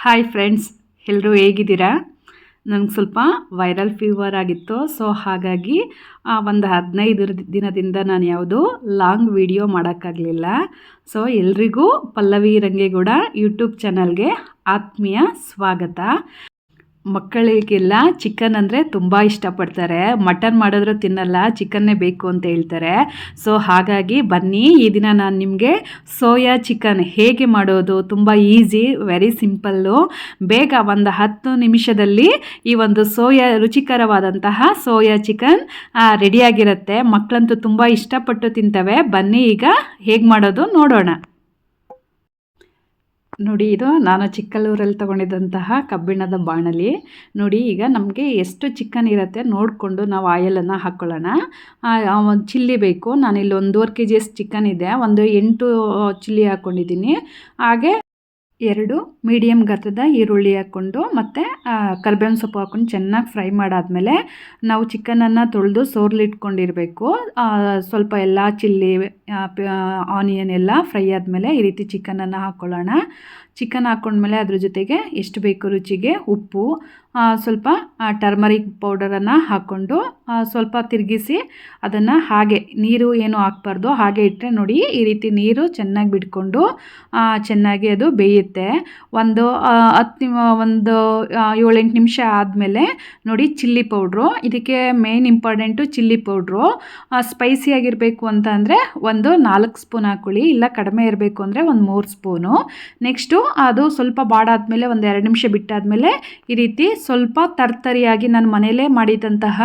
Hi friends, ಎಲ್ಲರೂ ಹೇಗಿದ್ದೀರಾ? ನನಗೆ ಸ್ವಲ್ಪ ವೈರಲ್ ಫೀವರ್ ಆಗಿತ್ತು. ಸೊ ಹಾಗಾಗಿ ಒಂದು 15 ದಿನದಿಂದ ನಾನು ಯಾವುದೂ ಲಾಂಗ್ ವಿಡಿಯೋ ಮಾಡೋಕ್ಕಾಗಲಿಲ್ಲ. ಸೊ ಎಲ್ರಿಗೂ ಪಲ್ಲವಿ ರಂಗೇಗೌಡ ಯೂಟ್ಯೂಬ್ ಚಾನಲ್ಗೆ ಆತ್ಮೀಯ ಸ್ವಾಗತ. ಮಕ್ಕಳಿಗೆಲ್ಲ ಚಿಕನ್ ಅಂದರೆ ತುಂಬ ಇಷ್ಟಪಡ್ತಾರೆ. ಮಟನ್ ಮಾಡಿದ್ರೂ ತಿನ್ನಲ್ಲ, ಚಿಕನ್ನೇ ಬೇಕು ಅಂತ ಹೇಳ್ತಾರೆ. ಸೊ ಹಾಗಾಗಿ ಬನ್ನಿ, ಈ ದಿನ ನಾನು ನಿಮಗೆ ಸೋಯಾ ಚಿಕನ್ ಹೇಗೆ ಮಾಡೋದು, ತುಂಬ ಈಸಿ, ವೆರಿ ಸಿಂಪಲ್ಲು, ಬೇಗ ಒಂದು 10 ನಿಮಿಷದಲ್ಲಿ ಈ ಒಂದು ರುಚಿಕರವಾದಂತಹ ಸೋಯಾ ಚಿಕನ್ ರೆಡಿಯಾಗಿರುತ್ತೆ. ಮಕ್ಕಳಂತೂ ತುಂಬ ಇಷ್ಟಪಟ್ಟು ತಿಂತವೆ. ಬನ್ನಿ ಈಗ ಹೇಗೆ ಮಾಡೋದು ನೋಡೋಣ. ನೋಡಿ, ಇದು ನಾನು ಚಿಕ್ಕಲ್ಲೂರಲ್ಲಿ ತೊಗೊಂಡಿದ್ದಂತಹ ಕಬ್ಬಿಣದ ಬಾಣಲಿ. ನೋಡಿ, ಈಗ ನಮಗೆ ಎಷ್ಟು ಚಿಕನ್ ಇರುತ್ತೆ ನೋಡಿಕೊಂಡು ನಾವು ಆಯಿಲನ್ನು ಹಾಕ್ಕೊಳ್ಳೋಣ. ಒಂದು ಚಿಲ್ಲಿ ಬೇಕು. ನಾನಿಲ್ಲಿ 1.5 kg ಚಿಕನ್ ಇದೆ. ಒಂದು 8 ಚಿಲ್ಲಿ ಹಾಕ್ಕೊಂಡಿದ್ದೀನಿ. ಹಾಗೆ 2 ಮೀಡಿಯಮ್ ಗಾತ್ರದ ಈರುಳ್ಳಿ ಹಾಕ್ಕೊಂಡು ಮತ್ತು ಕರಿಬೇವಿನ ಸೊಪ್ಪು ಹಾಕ್ಕೊಂಡು ಚೆನ್ನಾಗಿ ಫ್ರೈ ಮಾಡಾದಮೇಲೆ ನಾವು ಚಿಕನನ್ನು ತೊಳೆದು ಸೋರ್ಲಿಟ್ಕೊಂಡಿರಬೇಕು. ಸ್ವಲ್ಪ ಎಲ್ಲ ಚಿಲ್ಲಿ, ಆನಿಯನ್ ಎಲ್ಲ ಫ್ರೈ ಆದಮೇಲೆ ಈ ರೀತಿ ಚಿಕನನ್ನು ಹಾಕ್ಕೊಳ್ಳೋಣ. ಚಿಕನ್ ಹಾಕ್ಕೊಂಡ್ಮೇಲೆ ಅದ್ರ ಜೊತೆಗೆ ಎಷ್ಟು ಬೇಕು ರುಚಿಗೆ ಉಪ್ಪು, ಸ್ವಲ್ಪ ಟರ್ಮರಿಕ್ ಪೌಡರನ್ನು ಹಾಕ್ಕೊಂಡು ಸ್ವಲ್ಪ ತಿರುಗಿಸಿ ಅದನ್ನು ಹಾಗೆ, ನೀರು ಏನು ಹಾಕ್ಬಾರ್ದು, ಹಾಗೆ ಇಟ್ಟರೆ ನೋಡಿ ಈ ರೀತಿ ನೀರು ಚೆನ್ನಾಗಿ ಬಿಟ್ಕೊಂಡು ಚೆನ್ನಾಗಿ ಅದು ಬೇಯುತ್ತೆ. ಒಂದು 7-8 ನಿಮಿಷ ಆದಮೇಲೆ ನೋಡಿ ಚಿಲ್ಲಿ ಪೌಡ್ರು, ಇದಕ್ಕೆ ಮೇನ್ ಇಂಪಾರ್ಟೆಂಟು ಚಿಲ್ಲಿ ಪೌಡ್ರು. ಸ್ಪೈಸಿಯಾಗಿರಬೇಕು ಅಂತ ಅಂದರೆ ಒಂದು 4 ಸ್ಪೂನ್ ಹಾಕ್ಕೊಳ್ಳಿ, ಇಲ್ಲ ಕಡಿಮೆ ಇರಬೇಕು ಅಂದರೆ ಒಂದು 3 ಸ್ಪೂನು. ನೆಕ್ಸ್ಟು ಅದು ಸ್ವಲ್ಪ ಬಾಡಾದಮೇಲೆ ಒಂದು 2 ನಿಮಿಷ ಬಿಟ್ಟಾದಮೇಲೆ ಈ ರೀತಿ ಸ್ವಲ್ಪ ತರ್ತರಿಯಾಗಿ ನಾನು ಮನೆಯಲ್ಲೇ ಮಾಡಿದಂತಹ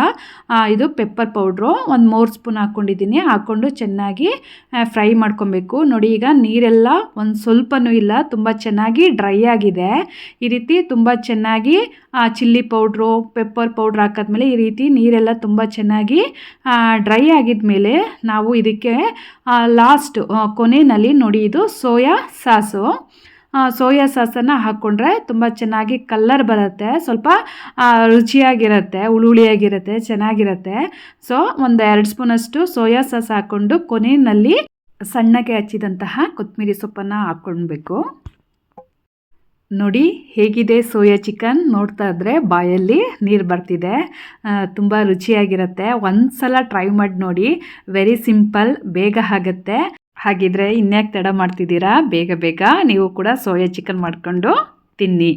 ಇದು ಪೆಪ್ಪರ್ ಪೌಡ್ರು ಒಂದು 3 ಸ್ಪೂನ್ ಹಾಕ್ಕೊಂಡಿದ್ದೀನಿ. ಹಾಕ್ಕೊಂಡು ಚೆನ್ನಾಗಿ ಫ್ರೈ ಮಾಡ್ಕೊಬೇಕು. ನೋಡಿ, ಈಗ ನೀರೆಲ್ಲ ಒಂದು ಸ್ವಲ್ಪನೂ ಇಲ್ಲ, ತುಂಬ ಚೆನ್ನಾಗಿ ಡ್ರೈ ಆಗಿದೆ. ಈ ರೀತಿ ತುಂಬ ಚೆನ್ನಾಗಿ ಚಿಲ್ಲಿ ಪೌಡ್ರು, ಪೆಪ್ಪರ್ ಪೌಡ್ರ್ ಹಾಕಿದ್ಮೇಲೆ ಈ ರೀತಿ ನೀರೆಲ್ಲ ತುಂಬ ಚೆನ್ನಾಗಿ ಡ್ರೈ ಆಗಿದ್ಮೇಲೆ ನಾವು ಇದಕ್ಕೆ ಲಾಸ್ಟ್ ಕೊನೆಯಲ್ಲಿ ನೋಡಿ, ಇದು ಸೋಯಾ ಸಾಸನ್ನು ಹಾಕ್ಕೊಂಡ್ರೆ ತುಂಬ ಚೆನ್ನಾಗಿ ಕಲ್ಲರ್ ಬರುತ್ತೆ, ಸ್ವಲ್ಪ ರುಚಿಯಾಗಿರುತ್ತೆ, ಹುಳಿಯಾಗಿರುತ್ತೆ, ಚೆನ್ನಾಗಿರುತ್ತೆ. ಸೊ ಒಂದು 2 ಸ್ಪೂನಷ್ಟು ಸೋಯಾ ಸಾಸ್ ಹಾಕ್ಕೊಂಡು ಕೊನೆಯಲ್ಲಿ ಸಣ್ಣಗೆ ಹಚ್ಚಿದಂತಹ ಕೊತ್ತಂಬರಿ ಸೊಪ್ಪನ್ನು ಹಾಕ್ಕೊಳ್ಬೇಕು. ನೋಡಿ ಹೇಗಿದೆ ಸೋಯಾ ಚಿಕನ್, ನೋಡ್ತಾ ಇದ್ದರೆ ಬಾಯಲ್ಲಿ ನೀರು ಬರ್ತಿದೆ. ತುಂಬ ರುಚಿಯಾಗಿರುತ್ತೆ. ಒಂದು ಸಲ ಟ್ರೈ ಮಾಡಿ ನೋಡಿ, ವೆರಿ ಸಿಂಪಲ್, ಬೇಗ ಆಗುತ್ತೆ. ಹಾಗಿದ್ರೆ ಇನ್ಯಾಕೆ ತಡ ಮಾಡ್ತಿದ್ದೀರಾ? ಬೇಗ ನೀವು ಕೂಡ ಸೋಯಾ ಚಿಕನ್ ಮಾಡ್ಕೊಂಡು ತಿನ್ನಿ.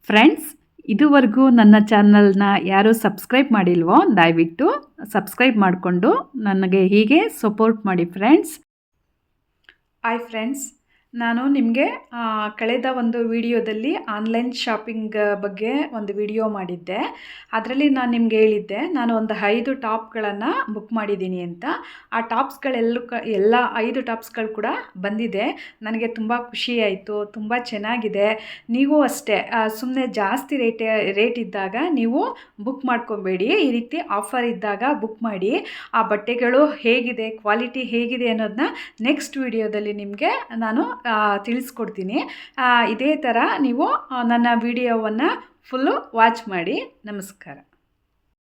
ಫ್ರೆಂಡ್ಸ್, ಇದುವರೆಗೂ ನನ್ನ ಚಾನಲ್ನ ಯಾರೂ ಸಬ್ಸ್ಕ್ರೈಬ್ ಮಾಡಿಲ್ವೋ ದಯವಿಟ್ಟು ಸಬ್ಸ್ಕ್ರೈಬ್ ಮಾಡಿಕೊಂಡು ನನಗೆ ಹೀಗೆ ಸಪೋರ್ಟ್ ಮಾಡಿ ಫ್ರೆಂಡ್ಸ್. ಹಾಯ್ ಫ್ರೆಂಡ್ಸ್, ನಾನು ನಿಮಗೆ ಕಳೆದ ಒಂದು ವಿಡಿಯೋದಲ್ಲಿ ಆನ್ಲೈನ್ ಶಾಪಿಂಗ್ ಬಗ್ಗೆ ಒಂದು ವಿಡಿಯೋ ಮಾಡಿದ್ದೆ. ಅದರಲ್ಲಿ ನಾನು ನಿಮ್ಗೆ ಹೇಳಿದ್ದೆ, ನಾನು ಒಂದು 5 ಟಾಪ್ಗಳನ್ನು ಬುಕ್ ಮಾಡಿದ್ದೀನಿ ಅಂತ. ಆ ಎಲ್ಲ 5 ಟಾಪ್ಸ್ಗಳು ಕೂಡ ಬಂದಿದೆ. ನನಗೆ ತುಂಬ ಖುಷಿಯಾಯಿತು, ತುಂಬ ಚೆನ್ನಾಗಿದೆ. ನೀವು ಅಷ್ಟೇ, ಸುಮ್ಮನೆ ಜಾಸ್ತಿ ರೇಟ್ ಇದ್ದಾಗ ನೀವು ಬುಕ್ ಮಾಡ್ಕೊಬೇಡಿ. ಈ ರೀತಿ ಆಫರ್ ಇದ್ದಾಗ ಬುಕ್ ಮಾಡಿ. ಆ ಬಟ್ಟೆಗಳು ಹೇಗಿದೆ, ಕ್ವಾಲಿಟಿ ಹೇಗಿದೆ ಅನ್ನೋದನ್ನ ನೆಕ್ಸ್ಟ್ ವಿಡಿಯೋದಲ್ಲಿ ನಿಮಗೆ ನಾನು ತಿಳಿಸ್ಕೊಡ್ತೀನಿ. ಇದೇ ಥರ ನೀವು ನನ್ನ ವಿಡಿಯೋವನ್ನು ಫುಲ್ಲು ವಾಚ್ ಮಾಡಿ. ನಮಸ್ಕಾರ.